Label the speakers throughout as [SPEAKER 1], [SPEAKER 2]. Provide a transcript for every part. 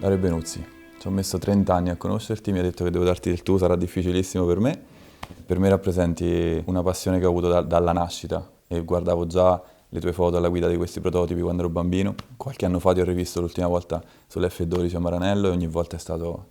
[SPEAKER 1] Dario Benuzzi, ci ho messo 30 anni a conoscerti, mi hai detto che devo darti del tu, sarà difficilissimo per me. Per me rappresenti una passione che ho avuto dalla nascita e guardavo già le tue foto alla guida di questi prototipi quando ero bambino. Qualche anno fa ti ho rivisto l'ultima volta sull'F12 a Maranello e ogni volta è stato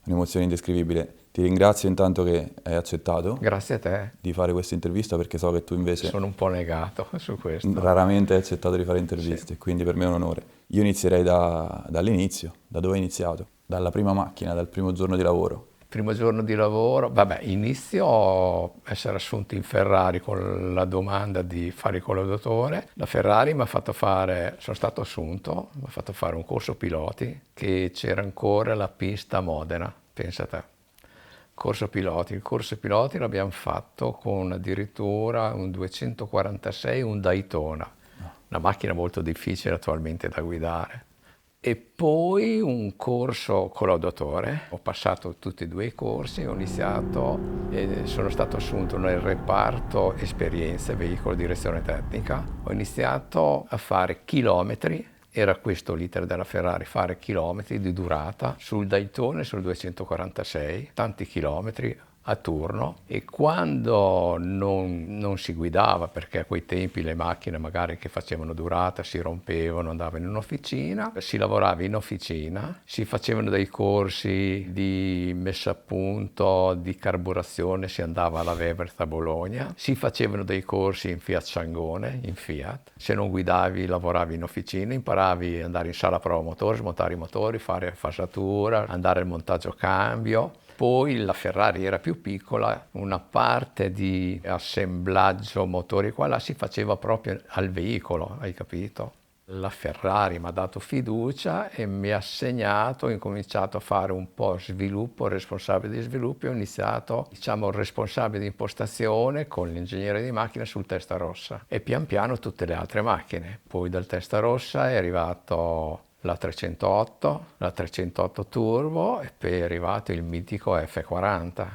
[SPEAKER 1] un'emozione indescrivibile. Ti ringrazio intanto che hai accettato
[SPEAKER 2] Grazie a te,
[SPEAKER 1] di fare questa intervista perché so che tu invece
[SPEAKER 2] sono un po' negato su questo.
[SPEAKER 1] raramente hai accettato di fare
[SPEAKER 2] Sì.
[SPEAKER 1] interviste, quindi per me è un onore. Io inizierei dall'inizio, da dove hai iniziato, dalla prima macchina, dal primo giorno di lavoro.
[SPEAKER 2] Primo giorno di lavoro, vabbè, inizio a essere assunto in Ferrari con la domanda di fare il collaudatore. La Ferrari mi ha fatto fare, sono stato assunto, mi ha fatto fare un corso piloti che c'era ancora la pista a Modena, pensa a te. Il corso piloti l'abbiamo fatto con addirittura un 246, un Daytona, una macchina molto difficile attualmente da guidare. E poi un corso collaudatore, ho passato tutti e due i corsi, ho iniziato e sono stato assunto nel reparto esperienze, veicolo direzione tecnica, ho iniziato a fare chilometri, era questo l'iter della Ferrari, fare chilometri di durata sul Daytona e sul 246, tanti chilometri a turno, e quando non si guidava, perché a quei tempi le macchine magari che facevano durata si rompevano, andavano in officina, si lavorava in officina, si facevano dei corsi di messa a punto, di carburazione, si andava alla Weber a Bologna, si facevano dei corsi in Fiat Sangone, in Fiat, se non guidavi lavoravi in officina, imparavi ad andare in sala prova motori, smontare i motori, fare fasatura, andare al montaggio cambio. Poi la Ferrari era più piccola, una parte di assemblaggio motori qua là si faceva proprio al veicolo, hai capito? La Ferrari mi ha dato fiducia e mi ha assegnato, ho incominciato a fare un po' sviluppo, responsabile di sviluppo, e ho iniziato, diciamo, il responsabile di impostazione con l'ingegnere di macchina sul Testarossa e pian piano tutte le altre macchine. Poi dal Testarossa è arrivato la 308 Turbo e poi è arrivato il mitico F40,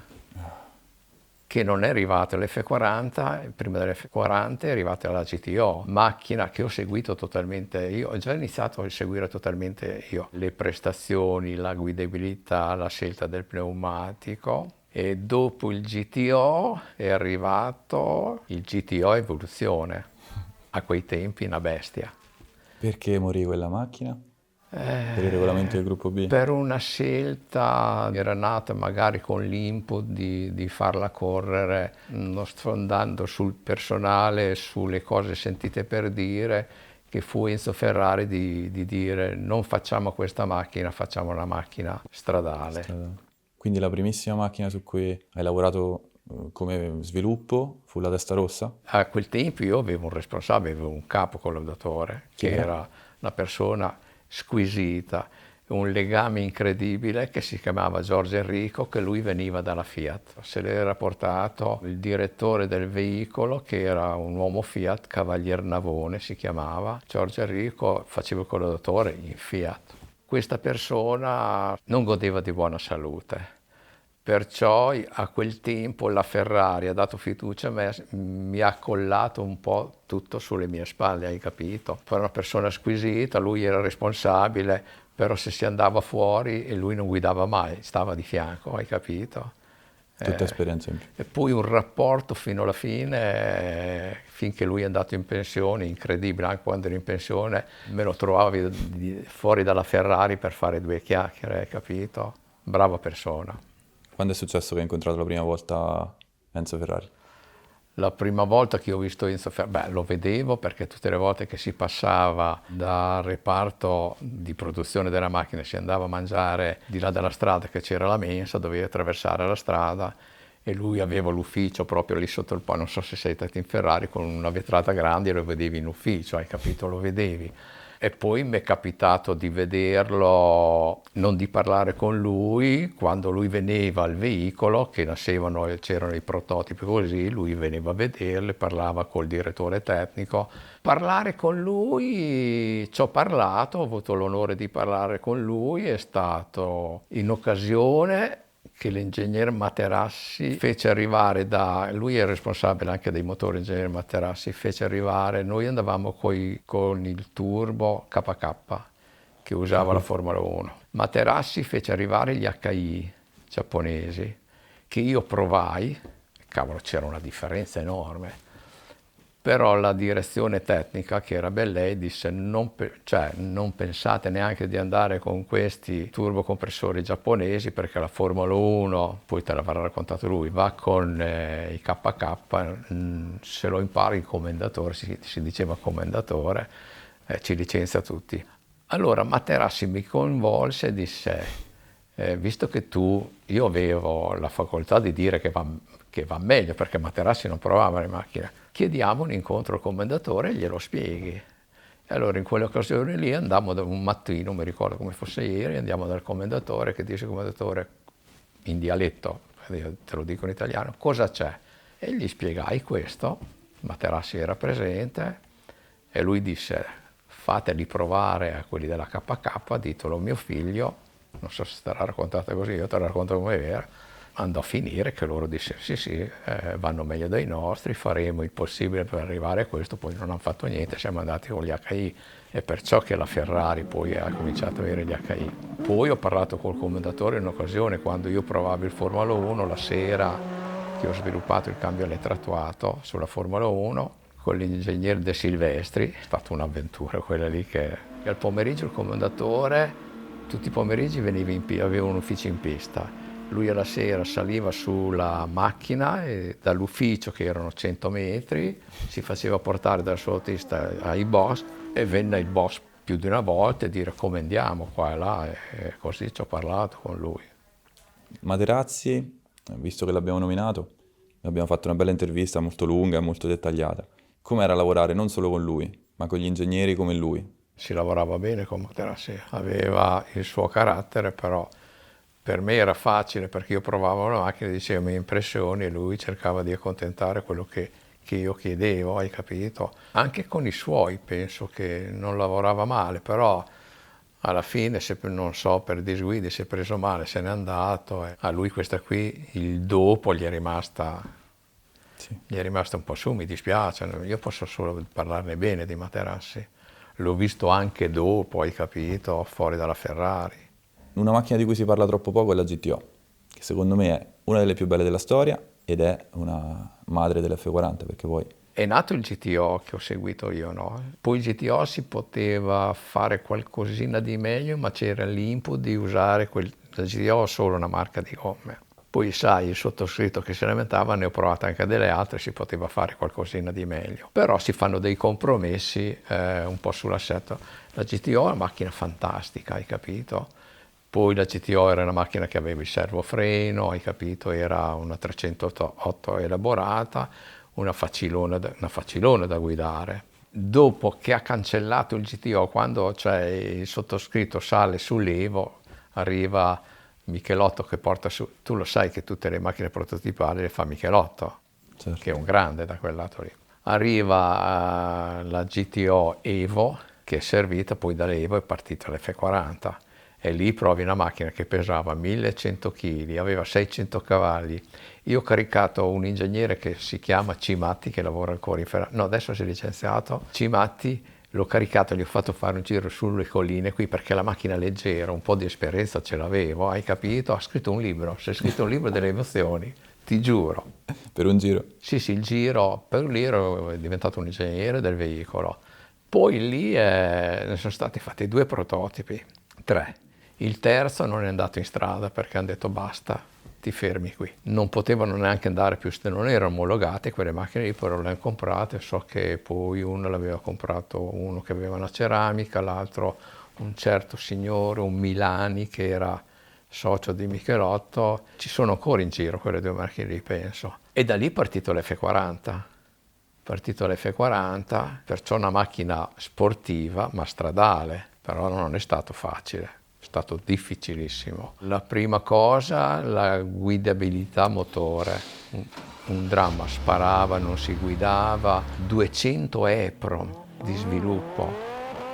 [SPEAKER 2] che non è arrivato all'F40, prima dell'F40 è arrivato alla GTO, macchina che ho seguito totalmente io, ho già iniziato a seguire totalmente io, le prestazioni, la guidabilità, la scelta del pneumatico, e dopo il GTO è arrivato il GTO Evoluzione, a quei tempi una bestia.
[SPEAKER 1] Perché morì quella macchina? Per il regolamento del gruppo B?
[SPEAKER 2] Per una scelta era nata magari con l'input di farla correre, non sto andando sul personale, sulle cose sentite per dire, che fu Enzo Ferrari di dire non facciamo questa macchina, facciamo una macchina stradale.
[SPEAKER 1] Quindi la primissima macchina su cui hai lavorato come sviluppo fu la Testarossa?
[SPEAKER 2] A quel tempo io avevo un responsabile, avevo un capo collaudatore,
[SPEAKER 1] Chi
[SPEAKER 2] che
[SPEAKER 1] era?
[SPEAKER 2] era una persona squisita, un legame incredibile, che si chiamava Giorgio Enrico, che lui veniva dalla Fiat. Se l'era portato il direttore del veicolo, che era un uomo Fiat, Cavalier Navone si chiamava. Giorgio Enrico faceva il collaudatore in Fiat. Questa persona non godeva di buona salute. Perciò a quel tempo la Ferrari ha dato fiducia a me, mi ha accollato un po' tutto sulle mie spalle, hai capito? Poi era una persona squisita, lui era responsabile, però se si andava fuori e lui non guidava mai, stava di fianco, hai capito?
[SPEAKER 1] Tutta esperienza in più.
[SPEAKER 2] E poi un rapporto fino alla fine, finché lui è andato in pensione, incredibile, anche quando ero in pensione me lo trovavi fuori dalla Ferrari per fare due chiacchiere, hai capito? Brava persona.
[SPEAKER 1] Quando è successo che hai incontrato la prima volta Enzo Ferrari?
[SPEAKER 2] La prima volta che ho visto Enzo Ferrari, lo vedevo perché tutte le volte che si passava dal reparto di produzione della macchina, si andava a mangiare di là dalla strada che c'era la mensa, dovevi attraversare la strada e lui aveva l'ufficio proprio lì sotto il ponte, non so se sei stato in Ferrari, con una vetrata grande e lo vedevi in ufficio, hai capito? Lo vedevi. E poi mi è capitato di vederlo, non di parlare con lui, quando lui veniva al veicolo, che nascevano, c'erano i prototipi così, lui veniva a vederli, parlava col direttore tecnico. Parlare con lui, ci ho parlato, ho avuto l'onore di parlare con lui, è stato in occasione che l'ingegner Materassi fece arrivare lui è responsabile anche dei motori, l'ingegner Materassi fece arrivare, noi andavamo con il turbo KK, che usava la Formula 1. Materassi fece arrivare gli HI giapponesi, che io provai, cavolo c'era una differenza enorme, però la direzione tecnica, che era Bellei, disse non pensate neanche di andare con questi turbocompressori giapponesi, perché la Formula 1, poi te l'avrà raccontato lui, va con i KK, se lo impari il commendatore, si diceva commendatore, ci licenzia tutti. Allora Materassi mi coinvolse e disse, visto che io avevo la facoltà di dire che va meglio, perché Materassi non provava le macchine, chiediamo un incontro al commendatore e glielo spieghi. E allora in quell'occasione lì andammo un mattino, mi ricordo come fosse ieri, andiamo dal commendatore, che dice il commendatore in dialetto, io te lo dico in italiano, cosa c'è? E gli spiegai questo, Materassi era presente e lui disse, fateli provare a quelli della KK, ditelo a mio figlio, non so se te l'ha raccontata così, io te la racconto come è vera. Andò a finire che loro dissero sì, vanno meglio dei nostri, faremo il possibile per arrivare a questo, poi non hanno fatto niente, siamo andati con gli HI, e perciò che la Ferrari poi ha cominciato ad avere gli HI. Poi ho parlato col commendatore in un'occasione, quando io provavo il Formula 1, la sera che ho sviluppato il cambio elettroattuato sulla Formula 1, con l'ingegnere De Silvestri, è stata un'avventura quella lì, che al pomeriggio il commendatore, tutti i pomeriggi aveva un ufficio in pista. Lui alla sera saliva sulla macchina e dall'ufficio, che erano 100 metri, si faceva portare dal suo autista ai boss, e venne il boss più di una volta e dire come andiamo qua e là, e così ci ho parlato con lui.
[SPEAKER 1] Materazzi, visto che l'abbiamo nominato, abbiamo fatto una bella intervista molto lunga e molto dettagliata. Com'era lavorare non solo con lui, ma con gli ingegneri come lui?
[SPEAKER 2] Si lavorava bene con Materassi, aveva il suo carattere, però per me era facile, perché io provavo la macchina, dicevo le mie impressioni e lui cercava di accontentare quello che io chiedevo, hai capito? Anche con i suoi penso che non lavorava male, però alla fine, non so, per disguidi si è preso male, se n'è andato. E a lui questa qui, il dopo, gli è rimasta un po' su, mi dispiace, io posso solo parlarne bene di Materassi. L'ho visto anche dopo, hai capito, fuori dalla Ferrari.
[SPEAKER 1] Una macchina di cui si parla troppo poco è la GTO, che secondo me è una delle più belle della storia ed è una madre dell'F40, perché poi...
[SPEAKER 2] È nato il GTO che ho seguito io, no? Poi il GTO si poteva fare qualcosina di meglio, ma c'era l'input di usare la GTO solo una marca di gomme. Poi sai, il sottoscritto che si lamentava, ne ho provate anche delle altre, si poteva fare qualcosina di meglio. Però si fanno dei compromessi un po' sull'assetto. La GTO è una macchina fantastica, hai capito? Poi la GTO era una macchina che aveva il servofreno, hai capito? Era una 308 elaborata, una facilona da guidare. Dopo che ha cancellato il GTO, quando il sottoscritto sale sull'Evo, arriva Michelotto che porta su, tu lo sai che tutte le macchine prototipali le fa Michelotto,
[SPEAKER 1] Certo.
[SPEAKER 2] che è un grande da quel lato lì. Arriva la GTO Evo, che è servita, poi dall'Evo è partita l'F40. E lì provi una macchina che pesava 1100 kg, aveva 600 cavalli. Io ho caricato un ingegnere che si chiama Cimatti, che lavora ancora in Ferrari, no, adesso si è licenziato. Cimatti, l'ho caricato, gli ho fatto fare un giro sulle colline qui, perché la macchina leggera, un po' di esperienza ce l'avevo, hai capito? Ha scritto un libro, si è scritto un libro delle emozioni, ti giuro.
[SPEAKER 1] Per un giro?
[SPEAKER 2] Sì, il giro, per lì ero diventato un ingegnere del veicolo. Poi lì ne sono stati fatti 2 prototipi, 3. Il terzo non è andato in strada perché hanno detto basta, ti fermi qui. Non potevano neanche andare più, non erano omologate quelle macchine lì, però le hanno comprate. So che poi uno l'aveva comprato uno che aveva una ceramica, l'altro un certo signore, un Milani, che era socio di Michelotto. Ci sono ancora in giro quelle 2 macchine lì, penso. E da lì è partito l'F40. Perciò una macchina sportiva ma stradale, però non è stato facile. È stato difficilissimo. La prima cosa, la guidabilità motore, un dramma, sparava, non si guidava, 200 EPROM di sviluppo,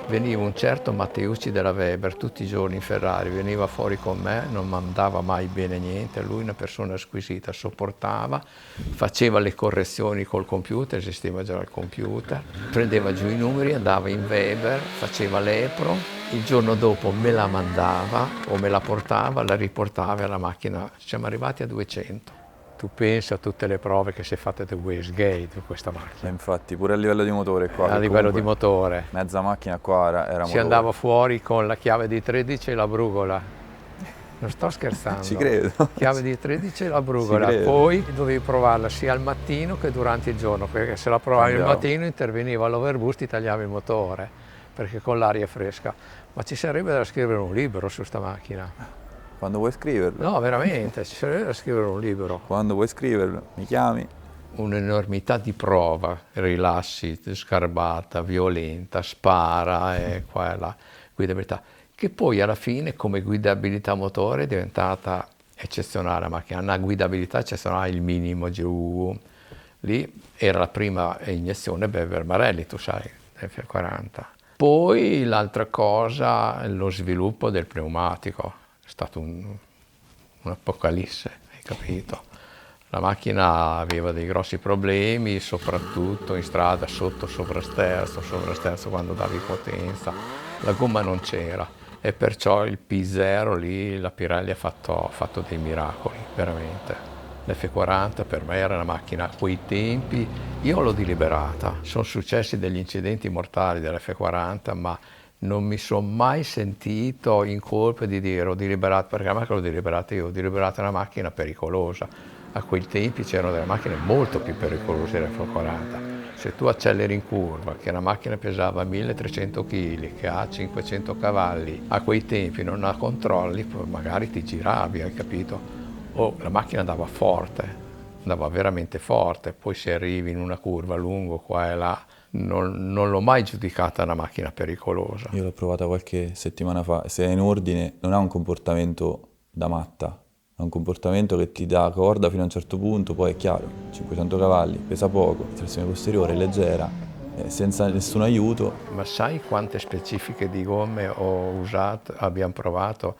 [SPEAKER 2] veniva un certo Matteucci della Weber tutti i giorni in Ferrari, veniva fuori con me, non mandava mai bene niente, lui una persona squisita, sopportava, faceva le correzioni col computer, esisteva già il computer, prendeva giù i numeri, andava in Weber, faceva l'EPRO, il giorno dopo me la mandava o me la portava, la riportava e la macchina, siamo arrivati a 200. Tu pensa a tutte le prove che si è fatte da Wastegate su questa macchina.
[SPEAKER 1] Infatti, pure a livello di motore qua.
[SPEAKER 2] A livello di motore.
[SPEAKER 1] Mezza macchina qua era
[SPEAKER 2] Si
[SPEAKER 1] motore.
[SPEAKER 2] andava fuori con la chiave di 13 e la brugola. Non sto scherzando.
[SPEAKER 1] Ci credo.
[SPEAKER 2] Chiave di 13 e la brugola.
[SPEAKER 1] Ci credo.
[SPEAKER 2] Poi dovevi provarla sia al mattino che durante il giorno, perché se la provavi al mattino interveniva l'overboost, ti tagliava il motore, perché con l'aria fresca. Ma ci sarebbe da scrivere un libro su sta macchina.
[SPEAKER 1] Quando vuoi scriverlo?
[SPEAKER 2] No, veramente, ci sarebbe da scrivere un libro.
[SPEAKER 1] Quando vuoi scriverlo, mi chiami.
[SPEAKER 2] Un'enormità di prova, rilassi, scarbata, violenta, spara e qua e là, guidabilità, che poi alla fine come guidabilità motore è diventata eccezionale la macchina, una guidabilità eccezionale, il minimo giù, lì era la prima iniezione Weber Marelli, tu sai, F40. Poi l'altra cosa è lo sviluppo del pneumatico, è stato un'apocalisse, hai capito? La macchina aveva dei grossi problemi, soprattutto in strada, sotto sovrasterzo quando davi potenza, la gomma non c'era e perciò il P0 lì, la Pirelli ha fatto dei miracoli, veramente. L'F40 per me era una macchina a quei tempi, io l'ho deliberata, sono successi degli incidenti mortali dell'F40, ma non mi sono mai sentito in colpa di dire ho deliberato, perché la macchina l'ho deliberata io, ho deliberato una macchina pericolosa. A quei tempi c'erano delle macchine molto più pericolose dell'F40. Se tu acceleri in curva, che una macchina pesava 1300 kg, che ha 500 cavalli, a quei tempi non la controlli, poi magari ti giravi, hai capito? O la macchina andava forte, andava veramente forte, poi se arrivi in una curva lungo qua e là, non l'ho mai giudicata una macchina pericolosa.
[SPEAKER 1] Io l'ho provata qualche settimana fa, se è in ordine non ha un comportamento da matta, ha un comportamento che ti dà corda fino a un certo punto, poi è chiaro, 500 cavalli, pesa poco, trazione posteriore, leggera, senza nessun aiuto.
[SPEAKER 2] Ma sai quante specifiche di gomme ho usato, abbiamo provato?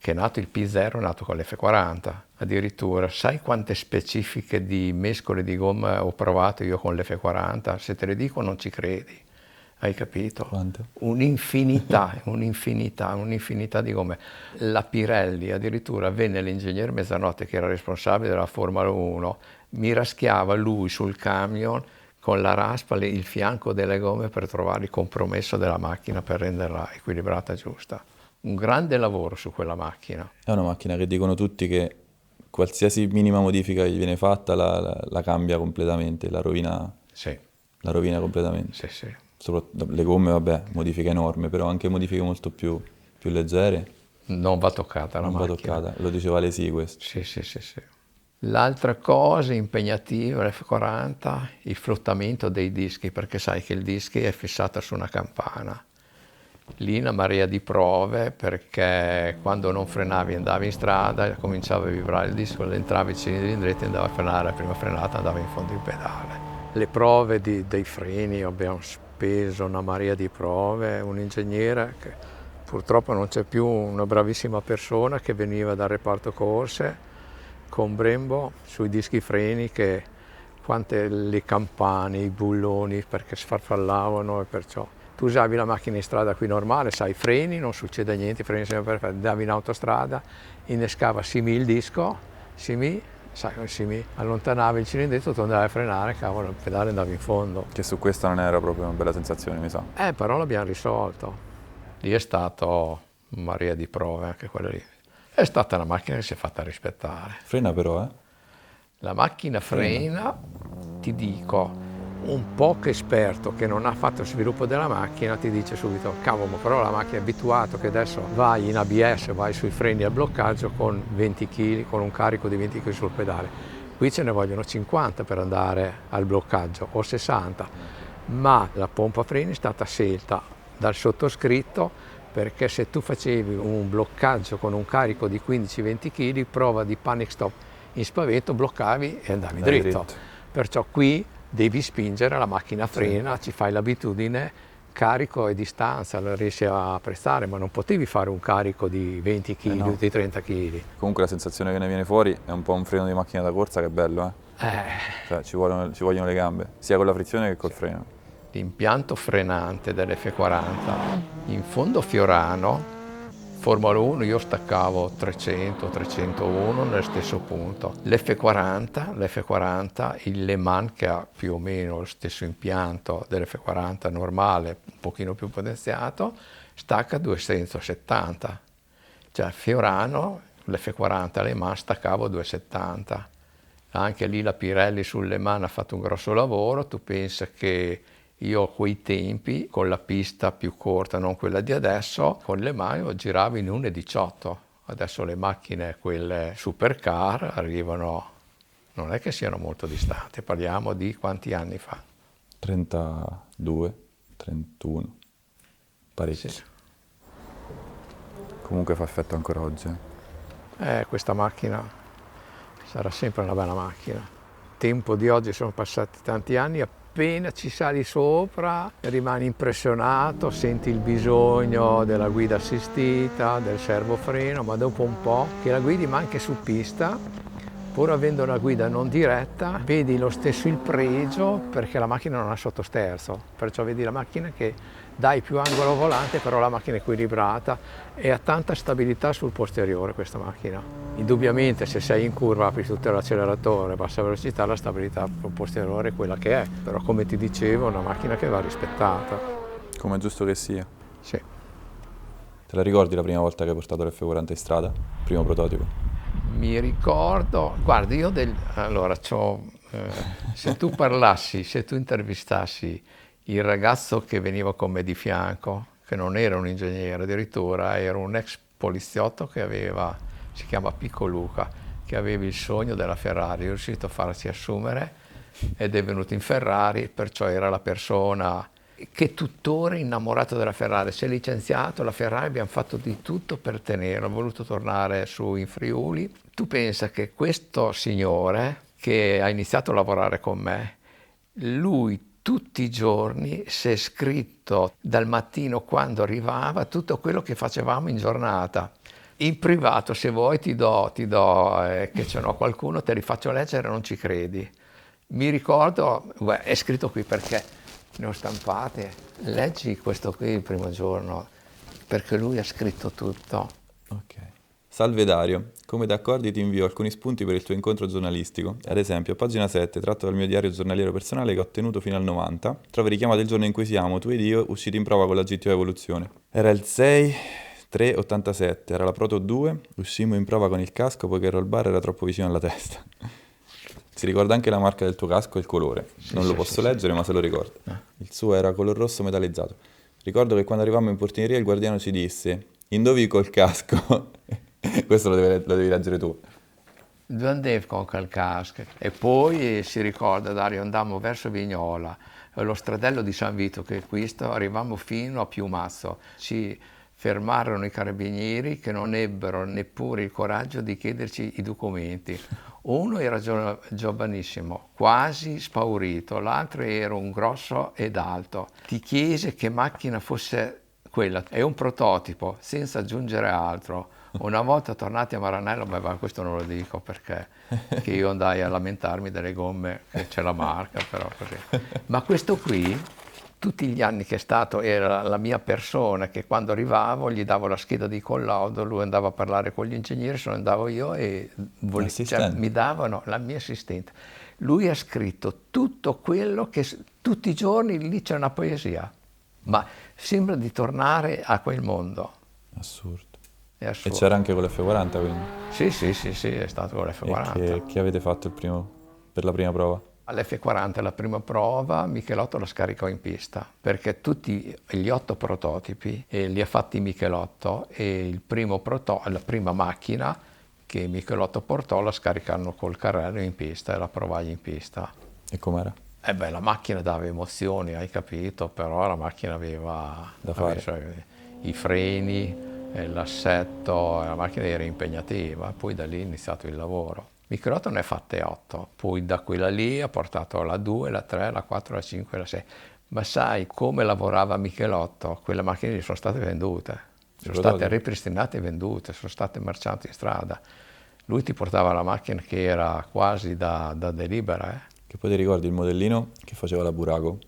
[SPEAKER 2] Che è nato il P0, è nato con l'F40 addirittura. Sai quante specifiche di mescole di gomma ho provato io con l'F40? Se te le dico non ci credi, hai capito?
[SPEAKER 1] Quante?
[SPEAKER 2] Un'infinità di gomme. La Pirelli addirittura venne l'ingegnere Mezzanotte, che era responsabile della Formula 1, mi raschiava lui sul camion con la raspa il fianco delle gomme per trovare il compromesso della macchina per renderla equilibrata giusta. Un grande lavoro su quella macchina.
[SPEAKER 1] È una macchina che dicono tutti che qualsiasi minima modifica che gli viene fatta la cambia completamente, la rovina completamente.
[SPEAKER 2] Sì, sì.
[SPEAKER 1] Le gomme, vabbè, modifica enorme, però anche modifiche molto più leggere.
[SPEAKER 2] Non va toccata la macchina.
[SPEAKER 1] Non va toccata, lo diceva Alesi questo.
[SPEAKER 2] Sì. L'altra cosa impegnativa, l'F40, il flottamento dei dischi, perché sai che il dischi è fissato su una campana. Lì una marea di prove, perché quando non frenavi andavi in strada, cominciava a vibrare il disco, entravi i cilindri in dritta, andava a frenare, la prima frenata andava in fondo il pedale. Le prove dei freni, abbiamo speso una marea di prove, un ingegnere che purtroppo non c'è più, una bravissima persona che veniva dal reparto corse con Brembo sui dischi freni, che quante le campane, i bulloni perché sfarfallavano, e perciò tu usavi la macchina in strada qui normale, sai, freni, non succede niente, freni sempre perfetti, andavi in autostrada, innescava simi il disco, simi, allontanavi il cilindretto, tu andavi a frenare, cavolo, il pedale andava in fondo.
[SPEAKER 1] Che su questa non era proprio una bella sensazione, mi sa.
[SPEAKER 2] Però l'abbiamo risolto. Lì è stato marea di prove, anche quella lì. È stata una macchina che si è fatta rispettare.
[SPEAKER 1] Frena però, eh?
[SPEAKER 2] La macchina frena, ti dico, un poco esperto che non ha fatto il sviluppo della macchina ti dice subito, cavolo, però la macchina è abituato che adesso vai in ABS, vai sui freni al bloccaggio con 20 kg, con un carico di 20 kg sul pedale. Qui ce ne vogliono 50 per andare al bloccaggio o 60, ma la pompa freni è stata scelta dal sottoscritto, perché se tu facevi un bloccaggio con un carico di 15-20 kg, prova di panic stop in spavento, bloccavi e andavi dritto. Perciò qui devi spingere, la macchina frena, ci fai l'abitudine, carico e distanza, la riesci a apprezzare, ma non potevi fare un carico di 20 kg,
[SPEAKER 1] no.
[SPEAKER 2] di 30 kg.
[SPEAKER 1] Comunque la sensazione che ne viene fuori è un po' un freno di macchina da corsa che è bello, Cioè ci vogliono le gambe, sia con la frizione che col freno.
[SPEAKER 2] L'impianto frenante dell'F40 in fondo Fiorano, Formula 1 io staccavo 300, 301 nel stesso punto. L'F40, il Le Mans che ha più o meno lo stesso impianto dell'F40 normale, un pochino più potenziato, stacca 270. Cioè Fiorano, l'F40 Le Mans staccavo 270. Anche lì la Pirelli sul Le Mans ha fatto un grosso lavoro, tu pensa che io a quei tempi, con la pista più corta, non quella di adesso, con Le Mans giravo in 1,18. Adesso le macchine, quelle supercar, arrivano, non è che siano molto distanti, parliamo di quanti anni fa?
[SPEAKER 1] 32, 31, parecchi.
[SPEAKER 2] Sì.
[SPEAKER 1] Comunque fa effetto ancora oggi.
[SPEAKER 2] Questa macchina sarà sempre una bella macchina. Tempo di oggi sono passati tanti anni, appena ci sali sopra rimani impressionato, senti il bisogno della guida assistita, del servofreno, ma dopo un po' che la guidi ma anche su pista, pur avendo una guida non diretta, vedi lo stesso il pregio perché la macchina non ha sottosterzo, perciò vedi la macchina che dai più angolo volante, però la macchina è equilibrata e ha tanta stabilità sul posteriore questa macchina. Indubbiamente se sei in curva apri tutto l'acceleratore, bassa velocità, la stabilità posteriore è quella che è, però come ti dicevo è una macchina che va rispettata.
[SPEAKER 1] Come è giusto che sia.
[SPEAKER 2] Sì.
[SPEAKER 1] Te la ricordi la prima volta che hai portato l'F40 in strada? Primo prototipo?
[SPEAKER 2] Mi ricordo, guarda, allora, se tu parlassi, se tu intervistassi il ragazzo che veniva con me di fianco, che non era un ingegnere, addirittura era un ex poliziotto che si chiama Pico Luca, che aveva il sogno della Ferrari, è riuscito a farsi assumere ed è venuto in Ferrari, perciò era la persona che tuttora è innamorato della Ferrari. Si è licenziato, la Ferrari abbiamo fatto di tutto per tenerlo, ha voluto tornare su in Friuli. Tu pensa che questo signore che ha iniziato a lavorare con me, lui tutti i giorni si è scritto dal mattino quando arrivava tutto quello che facevamo in giornata. In privato, se vuoi, ti do che ce n'ho qualcuno, te li faccio leggere, non ci credi. Mi ricordo, è scritto qui perché ne ho stampate. Leggi questo qui il primo giorno, perché lui ha scritto tutto.
[SPEAKER 1] Ok. Salve Dario, come d'accordi ti invio alcuni spunti per il tuo incontro giornalistico. Ad esempio, a pagina 7, tratto dal mio diario giornaliero personale che ho tenuto fino al 90, trovi richiamato il giorno in cui siamo, tu ed io, usciti in prova con la GTO Evoluzione. Era il 6/3/87, era la Proto 2, uscimmo in prova con il casco poiché il roll bar era troppo vicino alla testa. Si ricorda anche la marca del tuo casco e il colore. Non lo posso leggere, ma se lo ricordo. Il suo era color rosso metallizzato. Ricordo che quando arrivammo in portineria il guardiano ci disse: indovi col casco. Questo lo devi leggere tu.
[SPEAKER 2] Andevo con quel casco. E poi si ricorda, Dario, andammo verso Vignola, lo stradello di San Vito che è questo, arrivammo fino a Piumazzo. Ci fermarono i carabinieri che non ebbero neppure il coraggio di chiederci i documenti. Uno era giovanissimo, quasi spaurito, l'altro era un grosso ed alto. Ti chiese che macchina fosse quella, è un prototipo, senza aggiungere altro. Una volta tornati a Maranello, questo non lo dico perché che io andai a lamentarmi delle gomme, che c'è la marca, però così. Ma questo qui, tutti gli anni che è stato, era la mia persona, che quando arrivavo gli davo la scheda di collaudo, lui andava a parlare con gli ingegneri, se ne andavo io e mi davano la mia assistente. Lui ha scritto tutto quello che tutti i giorni lì c'è una poesia, ma sembra di tornare a quel mondo.
[SPEAKER 1] Assurdo.
[SPEAKER 2] E
[SPEAKER 1] c'era anche con l'F40 quindi?
[SPEAKER 2] Sì, è stato con l'F40.
[SPEAKER 1] E che avete fatto per la prima prova?
[SPEAKER 2] All'F40 la prima prova Michelotto la scaricò in pista perché tutti gli 8 prototipi li ha fatti Michelotto e la prima macchina che Michelotto portò la scaricarono col carrello in pista e la provai in pista.
[SPEAKER 1] E com'era?
[SPEAKER 2] La macchina dava emozioni, hai capito, però la macchina aveva i freni, l'assetto, la macchina era impegnativa, poi da lì è iniziato il lavoro. Michelotto ne ha fatte 8, poi da quella lì ha portato la 2, la 3, la 4, la 5 e la 6. Ma sai come lavorava Michelotto? Quelle macchine gli sono state vendute, sono state
[SPEAKER 1] prototipi.
[SPEAKER 2] ripristinate e vendute, sono state marciate in strada. Lui ti portava la macchina che era quasi da delibera, eh?
[SPEAKER 1] Che poi ti ricordi il modellino che faceva la Burago?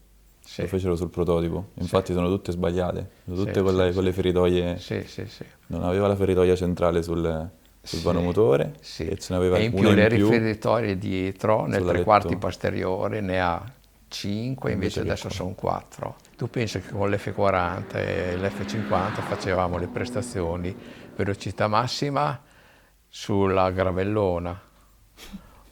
[SPEAKER 2] Sì,
[SPEAKER 1] Lo fecero sul prototipo.
[SPEAKER 2] sì,
[SPEAKER 1] Infatti sono tutte sbagliate, sono tutte
[SPEAKER 2] sì,
[SPEAKER 1] con,
[SPEAKER 2] sì,
[SPEAKER 1] con le
[SPEAKER 2] sì.
[SPEAKER 1] feritoie.
[SPEAKER 2] Sì, sì, sì.
[SPEAKER 1] Non aveva la feritoia centrale sul vano
[SPEAKER 2] Sì,
[SPEAKER 1] motore
[SPEAKER 2] sì.
[SPEAKER 1] e ce n'aveva
[SPEAKER 2] E in più
[SPEAKER 1] una
[SPEAKER 2] le
[SPEAKER 1] in più
[SPEAKER 2] riferitorie dietro, nel tre quarti
[SPEAKER 1] sull'aletto.
[SPEAKER 2] posteriore, ne ha 5, invece
[SPEAKER 1] Invece che
[SPEAKER 2] adesso
[SPEAKER 1] qua.
[SPEAKER 2] sono 4. Tu pensi che con l'F40 e l'F50 facevamo le prestazioni velocità massima sulla gravellona,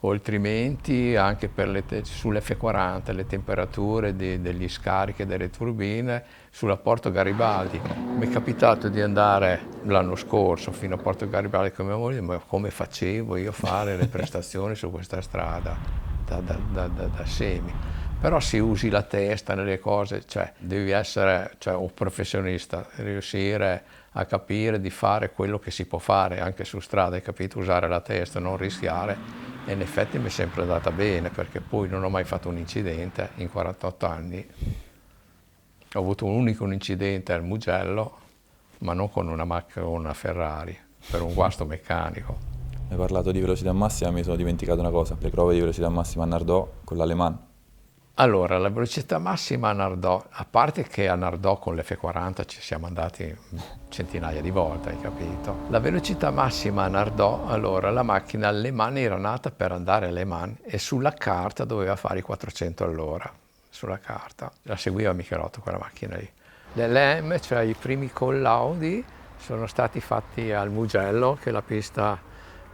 [SPEAKER 2] o altrimenti anche per sull'F40 le temperature degli scarichi delle turbine sulla Porto Garibaldi. Mi è capitato di andare l'anno scorso fino a Porto Garibaldi con mia moglie, ma come facevo io a fare le prestazioni su questa strada da semi? Però se usi la testa nelle cose, cioè devi essere un professionista, riuscire a capire di fare quello che si può fare anche su strada, hai capito? Usare la testa, non rischiare. E in effetti mi è sempre andata bene, perché poi non ho mai fatto un incidente in 48 anni. Ho avuto un unico incidente al Mugello, ma non con una macchina o una Ferrari, per un guasto meccanico.
[SPEAKER 1] Hai parlato di velocità massima, mi sono dimenticato una cosa, le prove di velocità massima a Nardò con l'Aleman.
[SPEAKER 2] Allora, la velocità massima a Nardò, a parte che a Nardò con l'F40 ci siamo andati centinaia di volte, hai capito? La velocità massima a Nardò, allora, la macchina Le Mans era nata per andare a Le Mans e sulla carta doveva fare i 400 all'ora, sulla carta. La seguiva Michelotto quella macchina lì. L'LM, cioè i primi collaudi, sono stati fatti al Mugello, che la pista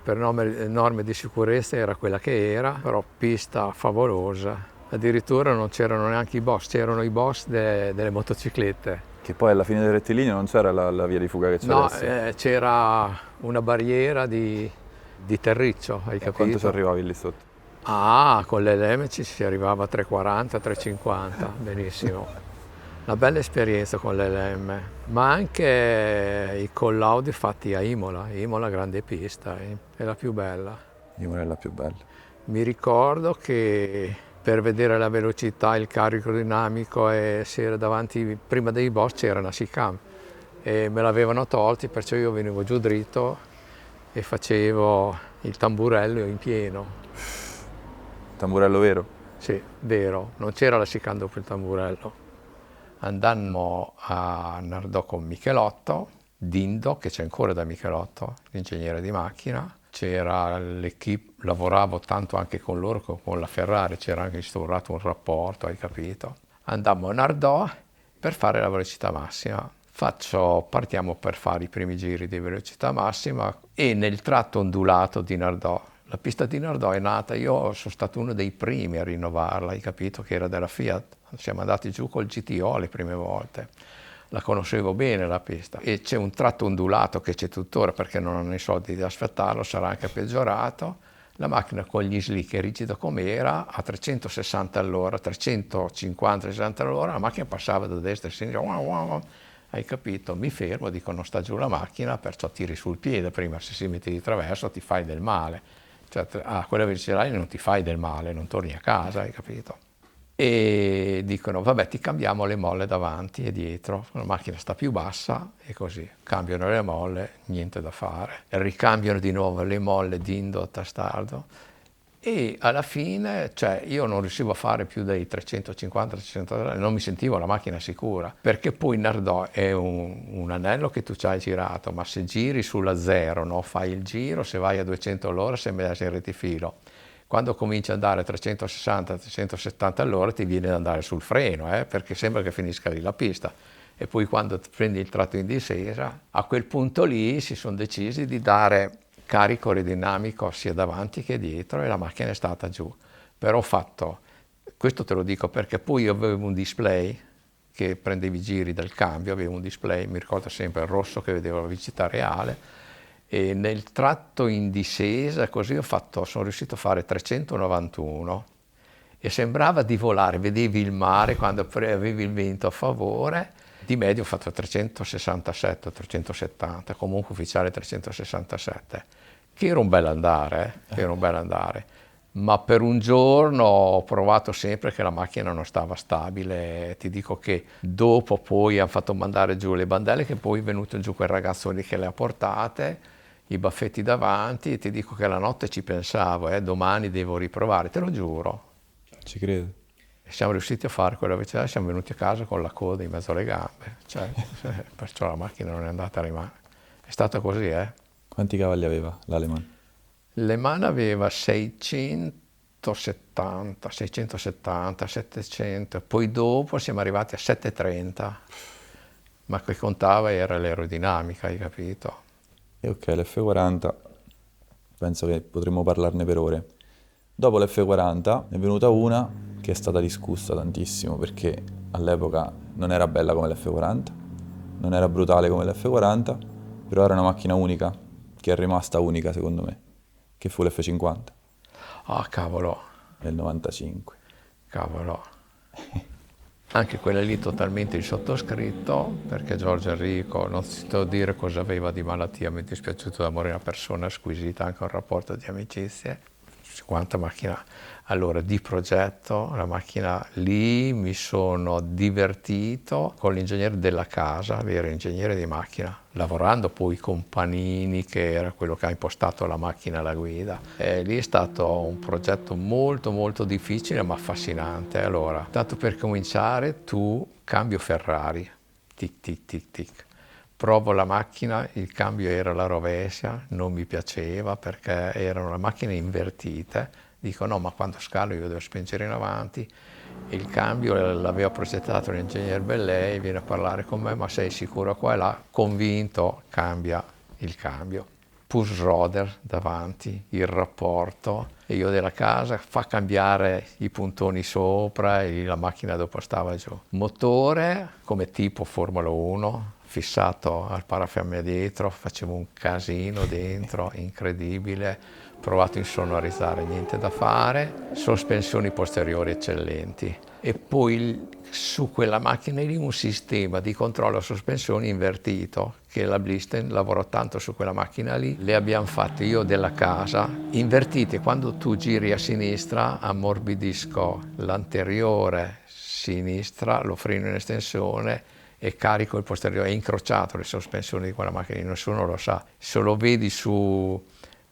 [SPEAKER 2] per norme di sicurezza era quella che era, però pista favolosa. Addirittura non c'erano neanche i boss, c'erano i boss delle motociclette.
[SPEAKER 1] Che poi alla fine del rettilineo non c'era la via di fuga che c'è
[SPEAKER 2] No,
[SPEAKER 1] adesso.
[SPEAKER 2] c'era una barriera di terriccio, hai
[SPEAKER 1] A quanto ci
[SPEAKER 2] capito?
[SPEAKER 1] arrivavi lì sotto?
[SPEAKER 2] Ah, con l'LM ci si arrivava a 340, 350, benissimo. Una bella esperienza con l'LM, ma anche i collaudi fatti a Imola. Imola grande pista, è la più bella.
[SPEAKER 1] Imola è la più bella.
[SPEAKER 2] Mi ricordo che per vedere la velocità, il carico dinamico e se era davanti, prima dei boss c'era una SICAM e me l'avevano tolti, perciò io venivo giù dritto e facevo il tamburello in pieno.
[SPEAKER 1] Tamburello vero?
[SPEAKER 2] Sì, vero, non c'era la SICAM dopo il tamburello. Andammo a Nardò con Michelotto, Dindo, che c'è ancora da Michelotto, l'ingegnere di macchina. C'era l'equipe, lavoravo tanto anche con loro, con la Ferrari, c'era anche instaurato un rapporto, hai capito? Andammo a Nardò per fare la velocità massima. Partiamo per fare i primi giri di velocità massima e nel tratto ondulato di Nardò. La pista di Nardò è nata, io sono stato uno dei primi a rinnovarla, hai capito, che era della Fiat. Siamo andati giù col GTO le prime volte. La conoscevo bene la pista e c'è un tratto ondulato che c'è tuttora perché non hanno i soldi di aspettarlo, sarà anche peggiorato. La macchina con gli slick è rigida com'era, a 360 all'ora, 350-60 all'ora, la macchina passava da destra e a sinistra, wow, wow. Hai capito? Mi fermo, dico non sta giù la macchina, perciò tiri sul piede prima, se si mette di traverso ti fai del male. Cioè a quella velocità non ti fai del male, non torni a casa, hai capito? E dicono vabbè ti cambiamo le molle davanti e dietro, la macchina sta più bassa e così, cambiano le molle, niente da fare, ricambiano di nuovo le molle Dindo a tastardo e alla fine, cioè io non riuscivo a fare più dei 350-300, non mi sentivo la macchina sicura, perché poi Nardò è un anello che tu ci hai girato, ma se giri sulla zero, no, fai il giro, se vai a 200 all'ora sembra essere in rettifilo. Quando cominci ad andare a 360-370 all'ora ti viene ad andare sul freno, perché sembra che finisca lì la pista. E poi quando prendi il tratto in discesa, a quel punto lì si sono decisi di dare carico aerodinamico sia davanti che dietro e la macchina è stata giù. Però ho fatto, questo te lo dico perché poi io avevo un display che prendevi i giri del cambio, avevo un display, mi ricordo sempre il rosso che vedevo la velocità reale, e nel tratto in discesa così sono riuscito a fare 391 e sembrava di volare, vedevi il mare quando avevi il vento a favore, di media ho fatto 367, 370, comunque ufficiale 367, che era un bel andare, che era un bel andare. ma per un giorno ho provato sempre che la macchina non stava stabile. Ti dico che dopo poi hanno fatto mandare giù le bandelle, che poi è venuto giù quel ragazzo lì che le ha portate, i baffetti davanti, e ti dico che la notte ci pensavo, domani devo riprovare, te lo giuro.
[SPEAKER 1] Ci credo.
[SPEAKER 2] E siamo riusciti a fare quella velocità, siamo venuti a casa con la coda in mezzo alle gambe, cioè, perciò la macchina non è andata a rimanere. È stata così, eh.
[SPEAKER 1] Quanti cavalli aveva l'Aleman?
[SPEAKER 2] Le Mans aveva 670, 700, poi dopo siamo arrivati a 730, ma che contava era l'aerodinamica, hai capito?
[SPEAKER 1] E ok, l'F40, penso che potremmo parlarne per ore. Dopo l'F40 è venuta una che è stata discussa tantissimo perché all'epoca non era bella come l'F40, non era brutale come l'F40, però era una macchina unica, che è rimasta unica secondo me, che fu l'F50
[SPEAKER 2] Ah, cavolo,
[SPEAKER 1] nel 95.
[SPEAKER 2] cavolo. Anche quella lì totalmente il sottoscritto, perché Giorgio Enrico, non ti so dire cosa aveva di malattia, mi è dispiaciuto da morire, una persona squisita, anche un rapporto di amicizie. Quanta macchina. Allora, di progetto, la macchina lì mi sono divertito con l'ingegnere della casa, vero ingegnere di macchina, lavorando poi con Panini, che era quello che ha impostato la macchina alla guida. E lì è stato un progetto molto molto difficile ma affascinante. Allora, tanto per cominciare, tu cambio Ferrari, tic tic tic tic. Provo la macchina, il cambio era alla rovescia, non mi piaceva perché erano le macchine invertite. Dico no, ma quando scalo io devo spingere in avanti. Il cambio l'aveva progettato l'ingegnere Bellei, viene a parlare con me, ma sei sicuro qua e là? Convinto, cambia il cambio. Push roder davanti, il rapporto, e io della casa fa cambiare i puntoni sopra e la macchina dopo stava giù. Motore come tipo Formula 1, fissato al parafiamme dietro, facevo un casino dentro, incredibile, provato a insonorizzare, niente da fare, sospensioni posteriori eccellenti. E poi su quella macchina lì un sistema di controllo a sospensioni invertito, che la Blisten lavorò tanto su quella macchina lì, le abbiamo fatte io della casa, invertite, quando tu giri a sinistra ammorbidisco l'anteriore sinistra, lo freno in estensione e carico il posteriore, è incrociato le sospensioni di quella macchina, nessuno lo sa, se lo vedi su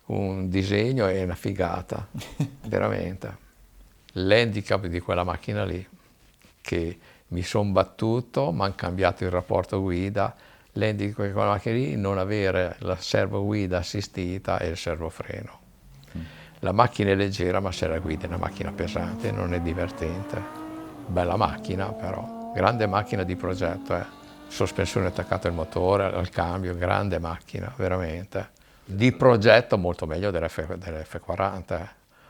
[SPEAKER 2] un disegno è una figata, veramente. L'handicap di quella macchina lì, che mi sono battuto, mi hanno cambiato il rapporto guida, l'handicap di quella macchina lì, non avere la servoguida assistita e il servofreno. La macchina è leggera, ma se la guida è una macchina pesante, non è divertente. Bella macchina però, grande macchina di progetto, Sospensione attaccata al motore, al cambio, grande macchina, veramente. Di progetto molto meglio dell'F40,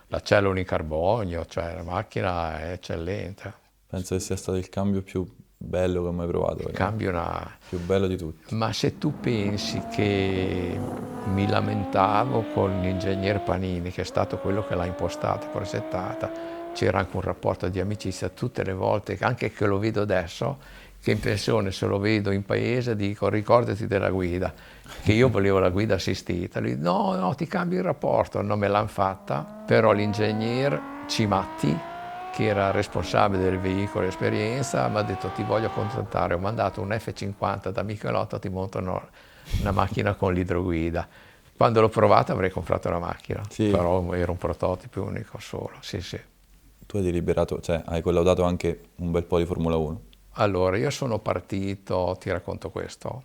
[SPEAKER 2] la cellula in carbonio, cioè la macchina è eccellente.
[SPEAKER 1] Penso che sia stato il cambio più bello che ho mai provato.
[SPEAKER 2] Il
[SPEAKER 1] veramente.
[SPEAKER 2] cambio è una...
[SPEAKER 1] Più bello di tutti.
[SPEAKER 2] Ma se tu pensi che mi lamentavo con l'ingegnere Panini, che è stato quello che l'ha impostata e progettata, c'era anche un rapporto di amicizia tutte le volte, anche che lo vedo adesso, che in pensione se lo vedo in paese dico ricordati della guida, che io volevo la guida assistita. Lui no, ti cambio il rapporto, non me l'hanno fatta, però l'ingegnere Cimatti, che era responsabile del veicolo esperienza, mi ha detto ti voglio contrattare, ho mandato un F50 da Michelotto, ti montano una macchina con l'idroguida. Quando l'ho provata avrei comprato la macchina,
[SPEAKER 1] Sì.
[SPEAKER 2] però era un prototipo unico solo, sì.
[SPEAKER 1] Tu hai deliberato, cioè hai collaudato anche un bel po' di Formula 1.
[SPEAKER 2] Allora, io sono partito, ti racconto questo,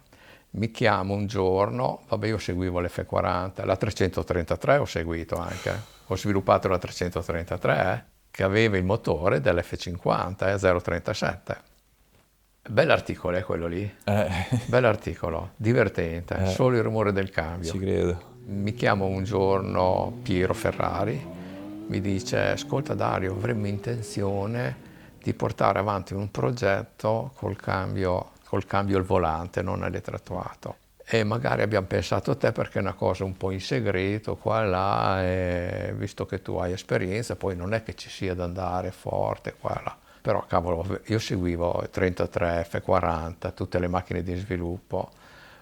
[SPEAKER 2] mi chiamo un giorno, vabbè io seguivo l'F40, la 333 ho seguito anche, ho sviluppato la 333 che aveva il motore dell'F50, 037. Bell'articolo è quello lì, bell'articolo, divertente, solo il rumore del cambio.
[SPEAKER 1] Ci credo.
[SPEAKER 2] Mi chiamo un giorno Piero Ferrari, mi dice, ascolta Dario, avremmo intenzione di portare avanti un progetto col cambio al volante, non elettroattuato. E magari abbiamo pensato a te perché è una cosa un po' in segreto, qua e là, e visto che tu hai esperienza, poi non è che ci sia da andare forte qua e là. Però cavolo, io seguivo 33, F40, tutte le macchine di sviluppo,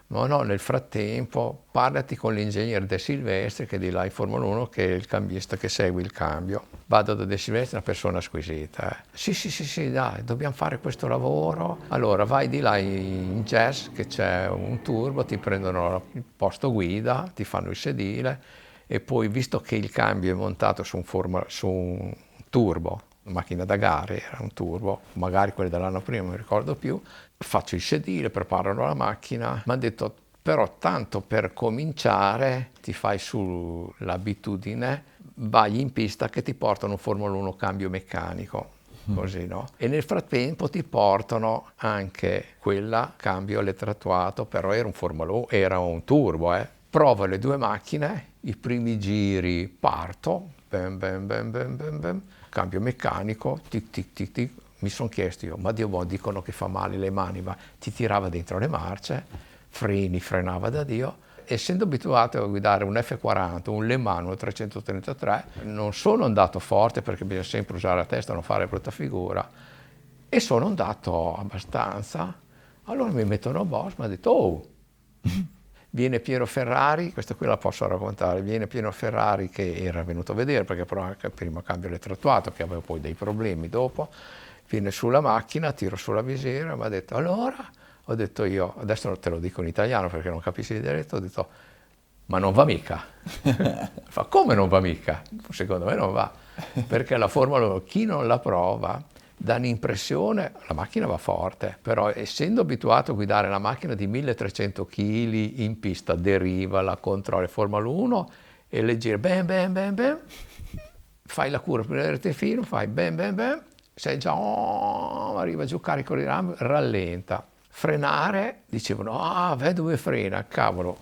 [SPEAKER 2] Ma no, nel frattempo parlati con l'ingegnere De Silvestri, che è di là in Formula 1, che è il cambista che segue il cambio. Vado da De Silvestri, una persona squisita. Sì, sì, sì, sì, dai, dobbiamo fare questo lavoro. Allora vai di là in Jazz, che c'è un turbo, ti prendono il posto guida, ti fanno il sedile e poi, visto che il cambio è montato su un turbo, una macchina da gare, era un turbo, magari quelli dell'anno prima, non mi ricordo più, faccio il sedile, preparano la macchina, mi hanno detto però tanto per cominciare ti fai sull'abitudine, vai in pista che ti portano un Formula 1 cambio meccanico, così no? E nel frattempo ti portano anche quella cambio elettroattuato, però era un Formula 1, era un turbo, Provo le due macchine, i primi giri parto, bam, bam, bam, bam, bam, bam, cambio meccanico, tic tic tic tic, mi sono chiesto io, ma Dio buono, dicono che fa male le mani, ma ti tirava dentro le marce, frenava da Dio. Essendo abituato a guidare un F40, un Le Mans, un 333, non sono andato forte perché bisogna sempre usare la testa, non fare brutta figura, e sono andato abbastanza. Allora mi mettono a boss, mi ha detto, oh, viene Piero Ferrari, questa qui la posso raccontare, viene Piero Ferrari che era venuto a vedere perché però anche il primo cambio elettroattuato, che aveva poi dei problemi dopo, viene sulla macchina, tiro sulla visiera, mi ha detto allora, ho detto io, adesso te lo dico in italiano perché non capisci il dialetto, ho detto ma non va mica. Fa come non va mica? Secondo me non va, perché la Formula 1, chi non la prova, dà un'impressione, la macchina va forte, però essendo abituato a guidare la macchina di 1300 kg in pista, deriva, la controlli, Formula 1 e le giri, bam, bam, bam, bam, fai la curva per il filo, fai bam, bam, bam, sei già, arriva giù carico di rallenta. Frenare, dicevano, vedi dove frena, cavolo,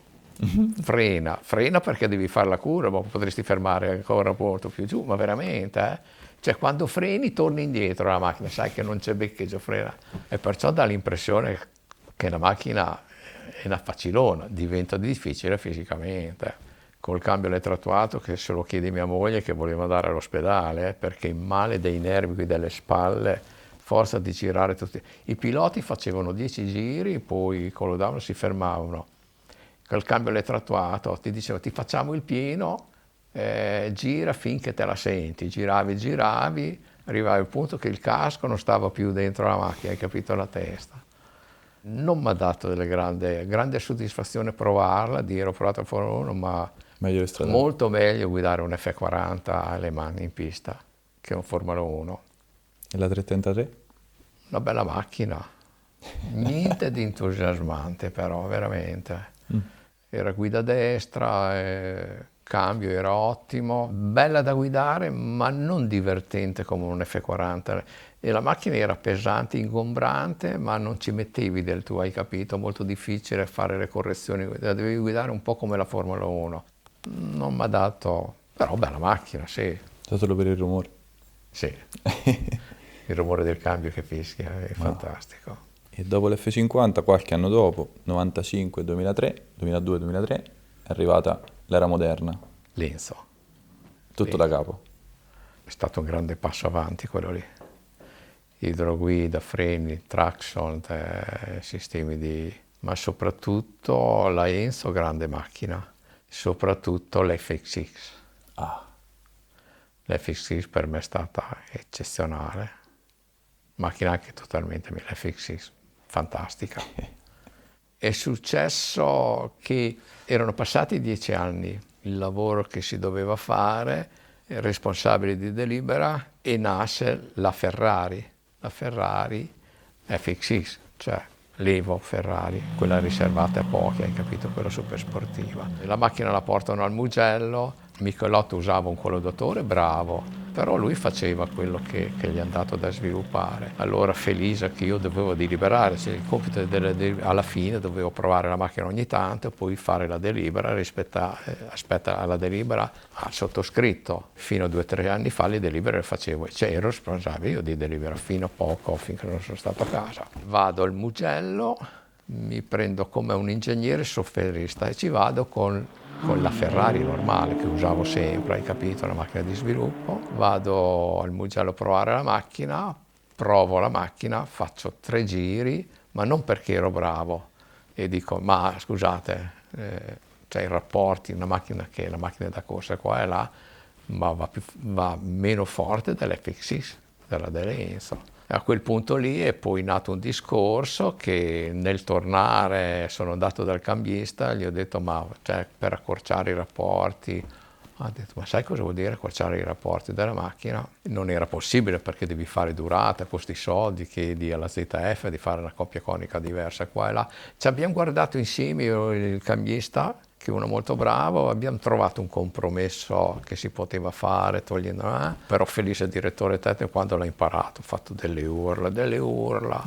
[SPEAKER 2] frena perché devi fare la curva, ma potresti fermare ancora molto più giù, ma veramente, Cioè quando freni torni indietro la macchina, sai che non c'è beccheggio, frena. E perciò dà l'impressione che la macchina è una facilona, diventa difficile fisicamente. Col cambio elettroattuato che se lo chiede mia moglie che voleva andare all'ospedale, perché il male dei nervi delle spalle, forza di girare tutti. I piloti facevano 10 giri, poi collodavano, si fermavano. Col cambio elettroattuato ti diceva ti facciamo il pieno, gira finché te la senti, giravi, arrivavi al punto che il casco non stava più dentro la macchina, hai capito, la testa. Non mi ha dato delle grande soddisfazione provarla, dire ho provato a Formula 1, ma
[SPEAKER 1] Meglio le
[SPEAKER 2] molto meglio guidare un F40 alle mani in pista che un Formula 1.
[SPEAKER 1] E la 333?
[SPEAKER 2] Una bella macchina, niente di entusiasmante però, veramente. Era guida destra, cambio era ottimo, bella da guidare ma non divertente come un F40. E la macchina era pesante, ingombrante, ma non ci mettevi del tuo, hai capito? Molto difficile fare le correzioni, la dovevi guidare un po' come la Formula 1. Non mi ha dato, però bella macchina, sì,
[SPEAKER 1] Già solo per il rumore.
[SPEAKER 2] sì. Il rumore del cambio che fischia è fantastico.
[SPEAKER 1] E dopo l'F50, qualche anno dopo, 95, 2003, 2002, 2003, è arrivata l'era moderna.
[SPEAKER 2] Lenzo.
[SPEAKER 1] Tutto da capo.
[SPEAKER 2] È stato un grande passo avanti quello lì. Idroguida, freni, traction, sistemi di... ma soprattutto la Enzo, grande macchina, soprattutto l'FX6. L'FX6 per me è stata eccezionale, macchina anche totalmente, l'FX6, fantastica. È successo che erano passati 10 anni, il lavoro che si doveva fare, il responsabile di delibera, e nasce la Ferrari FX6, cioè l'Evo Ferrari, quella riservata a pochi, hai capito, quella super sportiva. La macchina la portano al Mugello, Michelotto usava un collaudatore bravo, però lui faceva quello che gli è andato da sviluppare. Allora Felisa, che io dovevo deliberare, cioè il compito alla fine dovevo provare la macchina ogni tanto e poi fare la delibera, aspetta alla delibera al sottoscritto. Fino a 2 o 3 anni fa le delibere le facevo, cioè ero responsabile io di delibera fino a poco, finché non sono stato a casa. Vado al Mugello, mi prendo come un ingegnere sofferista e ci vado con la Ferrari normale che usavo sempre, hai capito, la macchina di sviluppo. Vado al Mugello a provare la macchina, provo la macchina, faccio 3 giri, ma non perché ero bravo, e dico, ma scusate, c'è i rapporti, una macchina che la macchina da corsa qua e là, ma va meno forte dell'FX6, della Enso. E a quel punto lì è poi nato un discorso che nel tornare sono andato dal cambista, gli ho detto, ma cioè, per accorciare i rapporti, ha detto, ma sai cosa vuol dire accorciare i rapporti della macchina? Non era possibile perché devi fare durata, costi soldi, chiedi alla ZF di fare una coppia conica diversa qua e là. Ci abbiamo guardato insieme, io e il cambista, che è uno molto bravo, abbiamo trovato un compromesso che si poteva fare togliendo, però Felice, il direttore tecnico, quando l'ha imparato, ha fatto delle urla,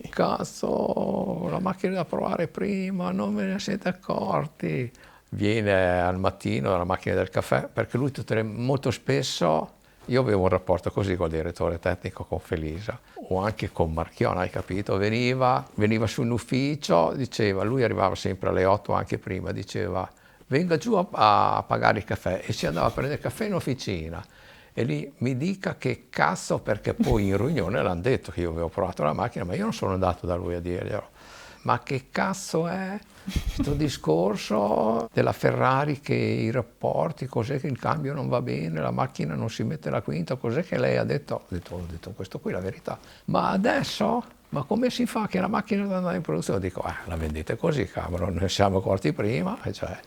[SPEAKER 2] cazzo, la macchina da provare prima, non ve ne siete accorti. Viene al mattino alla macchina del caffè, perché lui molto spesso, io avevo un rapporto così col direttore tecnico, con Felisa, o anche con Marchiona, hai capito? Veniva su in ufficio, diceva, lui arrivava sempre alle 8, anche prima, diceva, venga giù a pagare il caffè, e si andava a prendere il caffè in officina. E lì mi dica che cazzo, perché poi in riunione l'hanno detto che io avevo provato la macchina, ma io non sono andato da lui a dirglielo. Ma che cazzo è questo discorso della Ferrari, che i rapporti, cos'è che il cambio non va bene, la macchina non si mette la quinta, cos'è che lei ha detto? Ho detto questo qui è la verità. Ma adesso? Ma come si fa che la macchina deve andare in produzione? Dico, la vendete così, cavolo, ne siamo accorti prima. E cioè,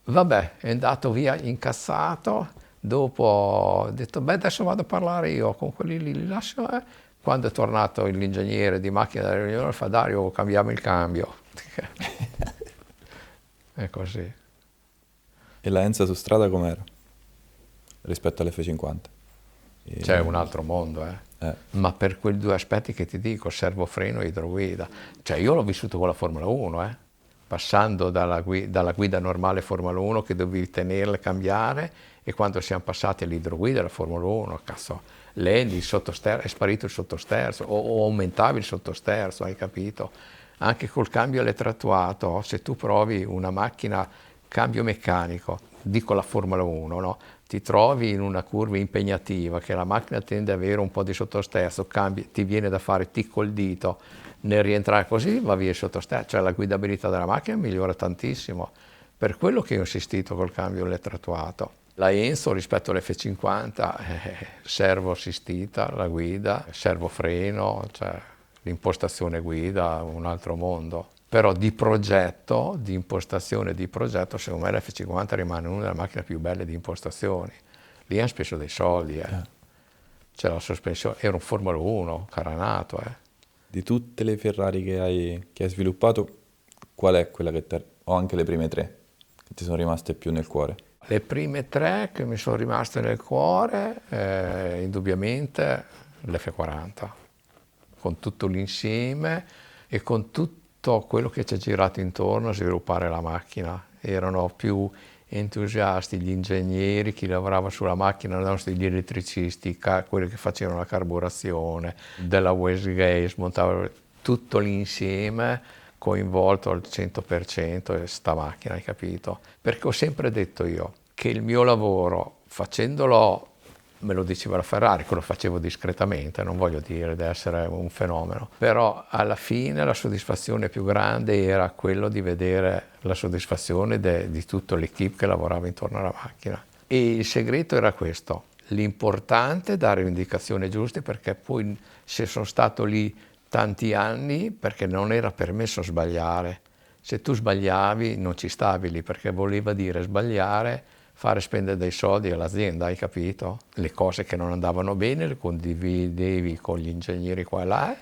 [SPEAKER 2] vabbè, è andato via incazzato. Dopo ho detto, beh, adesso vado a parlare io con quelli lì, li lascio. Quando è tornato l'ingegnere di macchina della riunione, fa, Dario, cambiamo il cambio. È così.
[SPEAKER 1] E la Enza su strada com'era? Rispetto all'F50?
[SPEAKER 2] C'è un altro mondo, ma per quei due aspetti che ti dico, servofreno e idroguida. Cioè io l'ho vissuto con la Formula 1, passando dalla guida normale Formula 1 che dovevi tenerla e cambiare, e quando siamo passati all'idroguida della Formula 1, cazzo, lenti, è sparito il sottosterzo, o aumentavi il sottosterzo, hai capito? Anche col cambio elettroattuato, se tu provi una macchina cambio meccanico, dico la Formula 1, no? Ti trovi in una curva impegnativa che la macchina tende ad avere un po' di sottosterzo, ti viene da fare tic col dito, nel rientrare così va via il sottosterzo, cioè la guidabilità della macchina migliora tantissimo. Per quello che ho insistito col cambio elettroattuato. La Enso rispetto all'F50, servo assistita, la guida, servofreno, cioè l'impostazione guida, un altro mondo. Però di progetto, di impostazione di progetto, secondo me l'F50 rimane una delle macchine più belle di impostazioni. Lì hanno speso dei soldi, C'è la sospensione, era un Formula 1, caranato,
[SPEAKER 1] Di tutte le Ferrari che hai sviluppato, qual è quella o anche le prime tre, che ti sono rimaste più nel cuore?
[SPEAKER 2] Le prime tre che mi sono rimaste nel cuore, indubbiamente l'F40, con tutto l'insieme e con tutto quello che ci ha girato intorno a sviluppare la macchina. Erano più entusiasti gli ingegneri, chi lavorava sulla macchina, non gli elettricisti, quelli che facevano la carburazione, della Westgate, smontavano tutto l'insieme coinvolto al 100% in sta macchina, hai capito? Perché ho sempre detto io che il mio lavoro, facendolo, me lo diceva la Ferrari, che lo facevo discretamente, non voglio dire di essere un fenomeno, però alla fine la soddisfazione più grande era quello di vedere la soddisfazione di tutta l'equipe che lavorava intorno alla macchina. E il segreto era questo, l'importante è dare le indicazioni giuste, perché poi se sono stato lì tanti anni, perché non era permesso sbagliare. Se tu sbagliavi non ci stavi lì, perché voleva dire sbagliare, fare spendere dei soldi all'azienda, hai capito? Le cose che non andavano bene le condividevi con gli ingegneri qua e là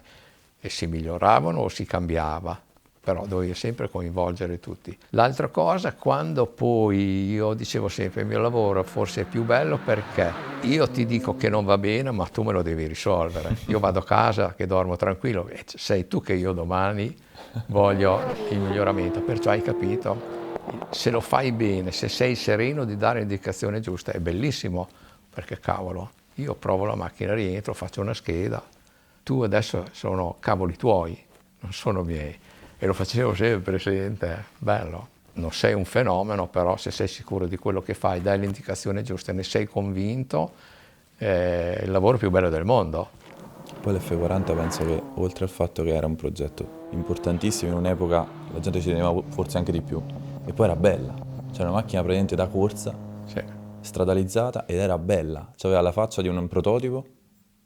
[SPEAKER 2] e si miglioravano o si cambiava, però dovevi sempre coinvolgere tutti. L'altra cosa, quando poi io dicevo sempre il mio lavoro forse è più bello perché io ti dico che non va bene, ma tu me lo devi risolvere. Io vado a casa che dormo tranquillo e sei tu che io domani voglio il miglioramento, perciò hai capito? Se lo fai bene, se sei sereno di dare l'indicazione giusta, è bellissimo, perché cavolo, io provo la macchina, rientro, faccio una scheda, tu adesso sono cavoli tuoi, non sono miei. E lo facevo sempre presente, bello. Non sei un fenomeno, però se sei sicuro di quello che fai, dai l'indicazione giusta e ne sei convinto, è il lavoro più bello del mondo.
[SPEAKER 1] Poi l'F40 penso che oltre al fatto che era un progetto importantissimo in un'epoca, la gente ci teneva forse anche di più. E poi era bella, c'era una macchina praticamente da corsa,
[SPEAKER 2] Sì.
[SPEAKER 1] stradalizzata ed era bella. Aveva la faccia di un prototipo,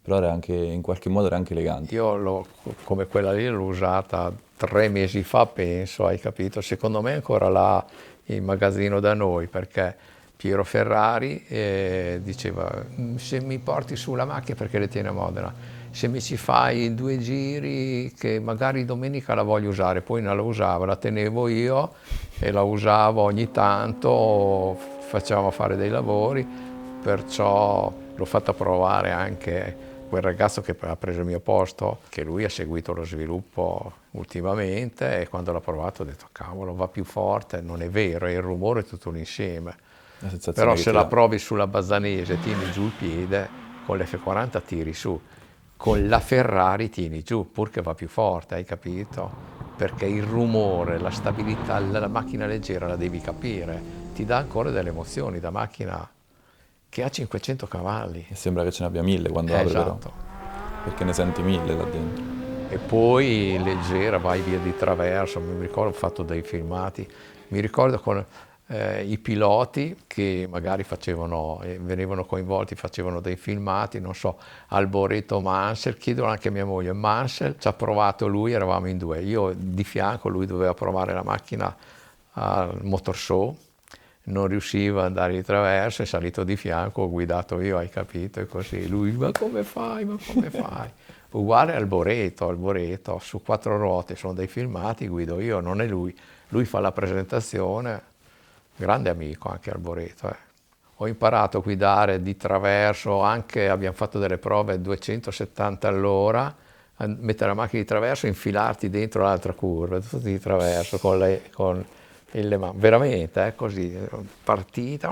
[SPEAKER 1] però era anche, in qualche modo era anche elegante.
[SPEAKER 2] Come quella lì l'ho usata 3 mesi fa, penso, hai capito? Secondo me è ancora là in magazzino da noi, perché Piero Ferrari diceva: se mi porti sulla macchina, perché le tiene a Modena, se mi ci fai 2 giri che magari domenica la voglio usare, poi non la usava, la tenevo io e la usavo ogni tanto, facevamo fare dei lavori, perciò l'ho fatta provare anche quel ragazzo che ha preso il mio posto, che lui ha seguito lo sviluppo ultimamente, e quando l'ha provato ho detto: cavolo, va più forte. Non è vero, è il rumore tutto un insieme.
[SPEAKER 1] La sensazione
[SPEAKER 2] Però
[SPEAKER 1] che
[SPEAKER 2] se
[SPEAKER 1] ti
[SPEAKER 2] la
[SPEAKER 1] dà.
[SPEAKER 2] provi sulla Basanese tieni giù il piede, con l'F40 tiri su, con la Ferrari tieni giù, pur che va più forte, hai capito? Perché il rumore, la stabilità, la macchina leggera la devi capire, ti dà ancora delle emozioni da macchina che ha 500 cavalli.
[SPEAKER 1] E sembra che ce ne abbia 1000 quando apre però,
[SPEAKER 2] Esatto.
[SPEAKER 1] perché ne senti 1000 là dentro.
[SPEAKER 2] E poi leggera, vai via di traverso. Mi ricordo, ho fatto dei filmati, mi ricordo con i piloti che magari facevano, venivano coinvolti, facevano dei filmati, non so, Alboreto, Mansell, chiedono anche a mia moglie. Mansell ci ha provato lui, eravamo in due, io di fianco, lui doveva provare la macchina al Motor Show, non riusciva ad andare di traverso, è salito di fianco, ho guidato io, hai capito? E così lui: ma come fai, ma come fai? Uguale Alboreto, su 4 ruote, sono dei filmati, guido io, non è lui. Lui fa la presentazione, grande amico anche Alboreto. Ho imparato a guidare di traverso, anche abbiamo fatto delle prove a 270 all'ora, a mettere la macchina di traverso e infilarti dentro l'altra curva, tutto di traverso, con le mani, veramente, così, partita,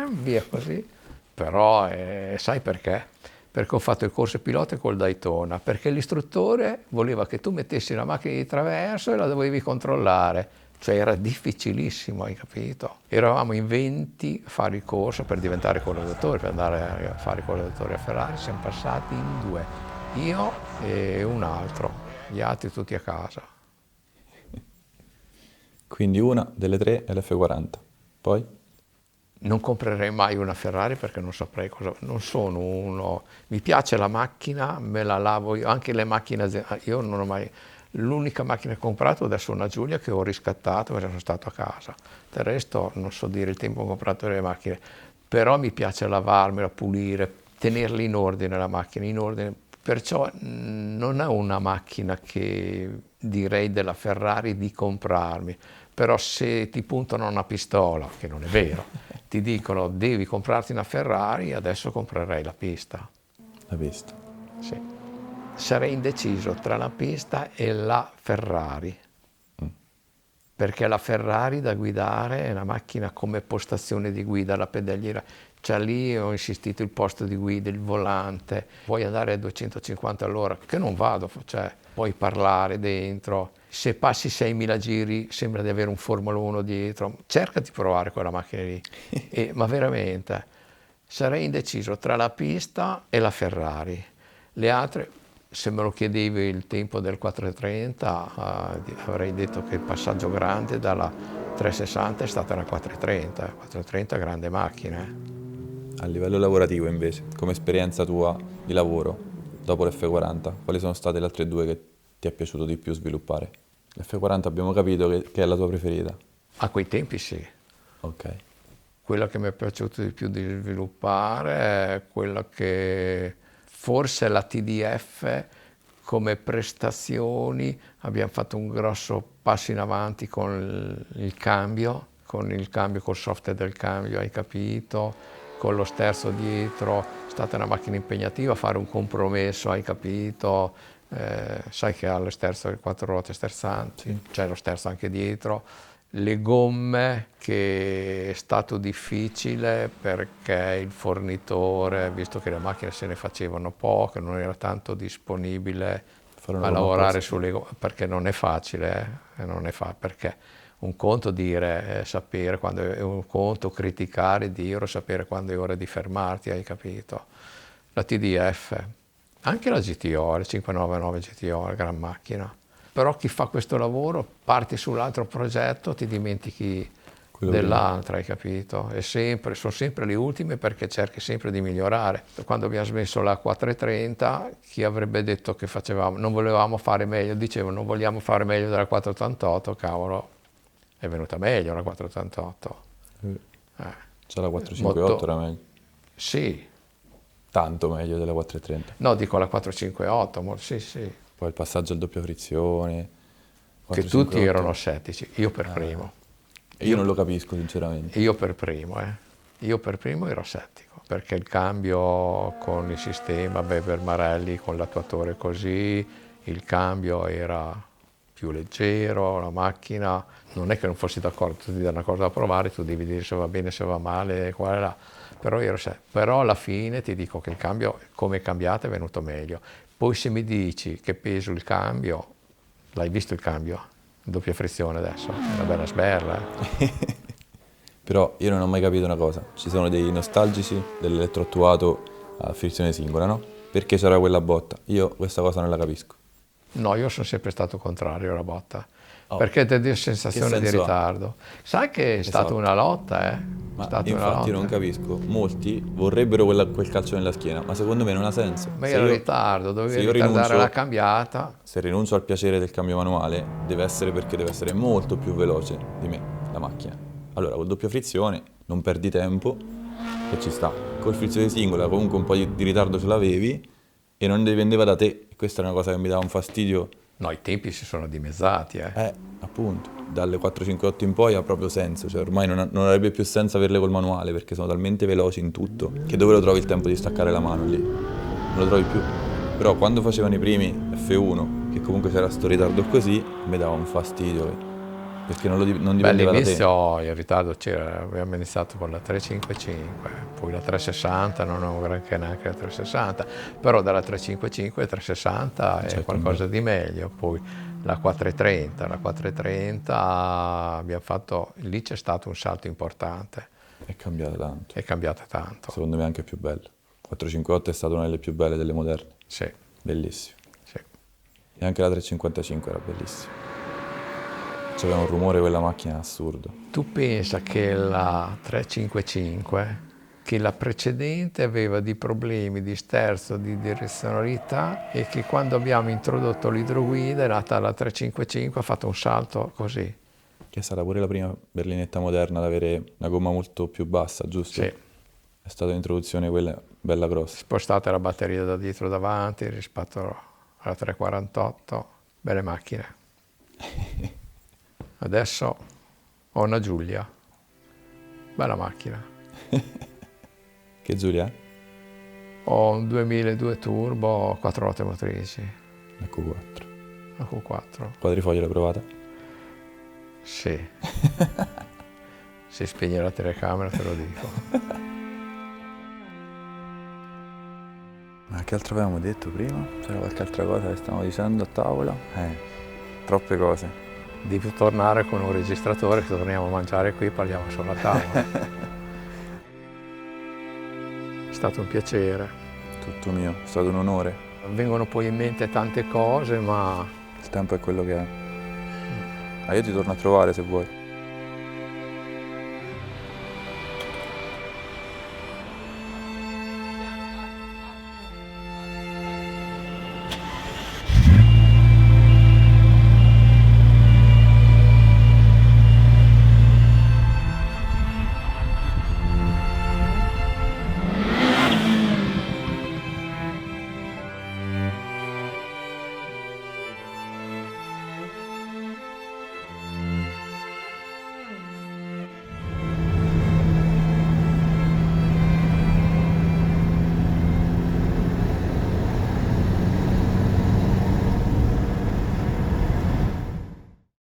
[SPEAKER 2] via così. Però sai perché? Perché ho fatto il corso pilota col Daytona, perché l'istruttore voleva che tu mettessi la macchina di traverso e la dovevi controllare, cioè era difficilissimo, hai capito? Eravamo in 20 a fare il corso per diventare collaudatore, per andare a fare i collaboratori a Ferrari, siamo passati in 2, io e un altro, gli altri tutti a casa.
[SPEAKER 1] Quindi una delle tre è l'F40. Poi?
[SPEAKER 2] Non comprerei mai una Ferrari perché non saprei cosa, non sono uno, mi piace la macchina, me la lavo io, anche le macchine, io non ho mai, l'unica macchina che ho comprato adesso è una Giulia che ho riscattato perché sono stato a casa, del resto non so dire il tempo che ho comprato le macchine, però mi piace lavarmela, pulire, tenerla in ordine la macchina, in ordine, perciò non è una macchina che direi della Ferrari di comprarmi, però se ti puntano una pistola, che non è vero, ti dicono devi comprarti una Ferrari, adesso comprerei la pista.
[SPEAKER 1] La pista.
[SPEAKER 2] Sì. Sarei indeciso tra la pista e la Ferrari, perché la Ferrari da guidare è una macchina come postazione di guida, la pedaliera. Cioè lì ho insistito, il posto di guida, il volante, vuoi andare a 250 all'ora, che non vado, cioè puoi parlare dentro, se passi 6.000 giri sembra di avere un Formula 1 dietro, cerca di provare quella macchina lì, ma veramente sarei indeciso tra la pista e la Ferrari. Le altre, se me lo chiedevi il tempo del 430, avrei detto che il passaggio grande dalla 360 è stata una 430, 430 grande macchina.
[SPEAKER 1] A livello lavorativo invece, come esperienza tua di lavoro, dopo l'F40, quali sono state le altre due che ti è piaciuto di più sviluppare? L'F40 abbiamo capito che è la tua preferita.
[SPEAKER 2] A quei tempi sì.
[SPEAKER 1] Ok.
[SPEAKER 2] Quella che mi è piaciuto di più di sviluppare è quella che forse la TDF come prestazioni abbiamo fatto un grosso passo in avanti con il cambio, col software del cambio, hai capito? Con lo sterzo dietro, è stata una macchina impegnativa, fare un compromesso, hai capito? Sai che ha lo sterzo, le 4 ruote sterzanti,
[SPEAKER 1] Sì.
[SPEAKER 2] c'è lo sterzo anche dietro. Le gomme, che è stato difficile perché il fornitore, visto che le macchine se ne facevano poche, non era tanto disponibile
[SPEAKER 1] Fare una
[SPEAKER 2] a
[SPEAKER 1] gomma
[SPEAKER 2] lavorare
[SPEAKER 1] apposta.
[SPEAKER 2] sulle gomme, perché non è facile, non è perché un conto dire, sapere quando è un conto criticare, dire, sapere quando è ora di fermarti, hai capito? La TDF, Anche la GTO, la 599 GTO, la gran macchina. Però chi fa questo lavoro, parti sull'altro progetto, ti dimentichi
[SPEAKER 1] Quello
[SPEAKER 2] dell'altra, hai capito? Sono sempre le ultime perché cerchi sempre di migliorare. Quando abbiamo smesso la 430, chi avrebbe detto che non volevamo fare meglio, dicevo non vogliamo fare meglio della 488, cavolo, è venuta meglio la 488.
[SPEAKER 1] Già la 458 era meglio.
[SPEAKER 2] Sì,
[SPEAKER 1] Tanto meglio della 430.
[SPEAKER 2] no, dico la 458, sì, sì.
[SPEAKER 1] Poi il passaggio al doppia frizione.
[SPEAKER 2] Che
[SPEAKER 1] 458.
[SPEAKER 2] tutti erano scettici, io per primo.
[SPEAKER 1] E io non lo capisco sinceramente.
[SPEAKER 2] Io per primo, Io per primo ero scettico, perché il cambio con il sistema Weber Marelli, con l'attuatore così, il cambio era più leggero, la macchina, non è che non fossi d'accordo, tu ti dai una cosa da provare, tu devi dire se va bene, se va male, qua e là. Però alla fine ti dico che il cambio, come è cambiato, è venuto meglio. Poi se mi dici che peso il cambio, l'hai visto il cambio? Doppia frizione adesso, è una bella sberla.
[SPEAKER 1] Però io non ho mai capito una cosa. Ci sono dei nostalgici dell'elettroattuato a frizione singola, no? Perché c'era quella botta? Io questa cosa non la capisco.
[SPEAKER 2] No, io sono sempre stato contrario alla botta,
[SPEAKER 1] Oh,
[SPEAKER 2] perché ti dà sensazione di
[SPEAKER 1] senso ha?
[SPEAKER 2] ritardo. Sai che è stata
[SPEAKER 1] Esatto.
[SPEAKER 2] una lotta, È
[SPEAKER 1] Ma
[SPEAKER 2] stata una
[SPEAKER 1] infatti io
[SPEAKER 2] lotta.
[SPEAKER 1] non capisco. Molti vorrebbero quel calcio nella schiena, ma secondo me non ha senso.
[SPEAKER 2] Ma
[SPEAKER 1] Se
[SPEAKER 2] era
[SPEAKER 1] io-
[SPEAKER 2] ritardo,
[SPEAKER 1] se
[SPEAKER 2] dovevi
[SPEAKER 1] io
[SPEAKER 2] ritardare
[SPEAKER 1] rinuncio-
[SPEAKER 2] la cambiata.
[SPEAKER 1] Se rinuncio al piacere del cambio manuale, deve essere perché deve essere molto più veloce di me, la macchina. Allora, col doppia frizione non perdi tempo e ci sta. Col frizione singola comunque un po' di ritardo ce l'avevi e non dipendeva da te. E questa è una cosa che mi dava un fastidio.
[SPEAKER 2] No, i tempi si sono dimezzati,
[SPEAKER 1] Appunto, dalle 458 in poi ha proprio senso, cioè ormai non avrebbe più senso averle col manuale perché sono talmente veloci in tutto che dove lo trovi il tempo di staccare la mano lì? Non lo trovi più. Però quando facevano i primi F1, che comunque c'era sto ritardo così, mi dava un fastidio perché non
[SPEAKER 2] Beh,
[SPEAKER 1] dipendeva da te.
[SPEAKER 2] all'inizio il ritardo c'era, abbiamo iniziato con la 355, poi la 360, non avevo granché neanche la 360, però dalla 355 alla 360 è
[SPEAKER 1] Certo,
[SPEAKER 2] qualcosa di meglio, poi la 430 abbiamo fatto, lì c'è stato un salto importante,
[SPEAKER 1] È cambiata tanto.
[SPEAKER 2] è cambiata tanto,
[SPEAKER 1] Secondo me anche più bella. 458 è stata una delle più belle delle moderne.
[SPEAKER 2] sì,
[SPEAKER 1] Bellissimo.
[SPEAKER 2] sì.
[SPEAKER 1] E anche la 355 era bellissima. C'aveva un rumore quella macchina assurdo.
[SPEAKER 2] Tu pensa che la 355, che la precedente aveva dei problemi di sterzo, di direzionalità e che quando abbiamo introdotto l'idroguida è nata la 355, ha fatto un salto così.
[SPEAKER 1] Che è stata pure la prima berlinetta moderna ad avere una gomma molto più bassa, giusto?
[SPEAKER 2] Sì,
[SPEAKER 1] È stata l'introduzione quella bella grossa.
[SPEAKER 2] spostate la batteria da dietro davanti rispetto alla 348, belle macchine. Adesso ho una Giulia, bella macchina.
[SPEAKER 1] Che Giulia?
[SPEAKER 2] Ho un 2002 turbo, 4 ruote motrici,
[SPEAKER 1] La Q4.
[SPEAKER 2] una Q4.
[SPEAKER 1] Quadrifoglio l'hai provata?
[SPEAKER 2] Sì. Se spegne la telecamera te lo dico.
[SPEAKER 1] Ma che altro avevamo detto prima? C'era qualche altra cosa che stavamo dicendo a tavola? Troppe cose.
[SPEAKER 2] Devo tornare con un registratore, che torniamo a mangiare qui e parliamo solo a tavola. È stato un piacere.
[SPEAKER 1] Tutto mio, è stato un onore.
[SPEAKER 2] Vengono poi in mente tante cose, ma
[SPEAKER 1] Il tempo è quello che è. Io ti torno a trovare se vuoi.